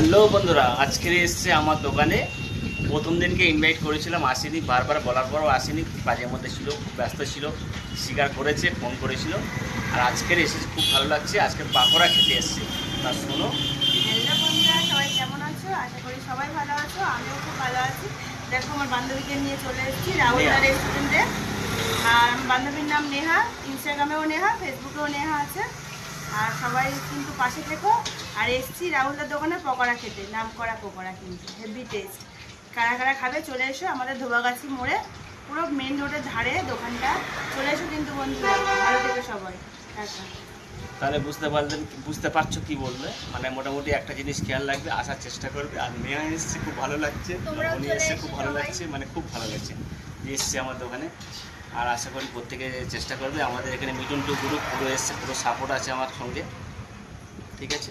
Hello বন্ধুরা, আজকে এসছে আমার দোকানে। প্রথম দিনকে ইনভাইট করেছিলাম, আসেনি। বারবার বলার পরও আসেনি, কাজের মধ্যে ছিল, খুব ব্যস্ত ছিল, স্বীকার করেছে, ফোন করেছিল। আর আজকের এসেছে, খুব ভালো লাগছে। আজকে পাকোড়া খেতে এসছে। তা শোনো। হ্যালো বন্ধুরা, সবাই কেমন আছো? আশা করি সবাই ভালো আছো, আমিও খুব ভালো আছি। দেখো, আমার বান্ধবীকে নিয়ে চলে এসেছি রাহুলদা রেস্টুরেন্টে। আর আমার বান্ধবীর নাম নেহা, ইনস্টাগ্রামেও নেহা, ফেসবুকেও নেহা আছে। আর সবাই কিন্তু পাশে থেকো। আর এসেছি রাহুলদার দোকানে পকোড়া খেতে, নাম করা পকোড়া, কিন্তু হেভি টেস্ট। কারা কারা খাবে চলে এসো আমাদের ধোবাগাছি মোড়ে, পুরো মেন রোডের ধারে দোকানটা। চলে এসো কিন্তু বন্ধুরা, ভালো থেকো সবাই। আচ্ছা, তাহলে বুঝতে পারছো কি বলবে। মানে মোটামুটি একটা জিনিস খেয়াল রাখবে, আসার চেষ্টা করবে। আর মেয়া এসছে, খুব ভালো লাগছে। উনি এসছে, খুব ভালো লাগছে, মানে খুব ভালো লাগছে যে এসছে আমার দোকানে। আর আশা করি প্রত্যেকে চেষ্টা করবে। আমাদের এখানে মিটন টু গ্রুপ পুরো এসছে, পুরো সাপোর্ট আছে আমার সঙ্গে। ঠিক আছে।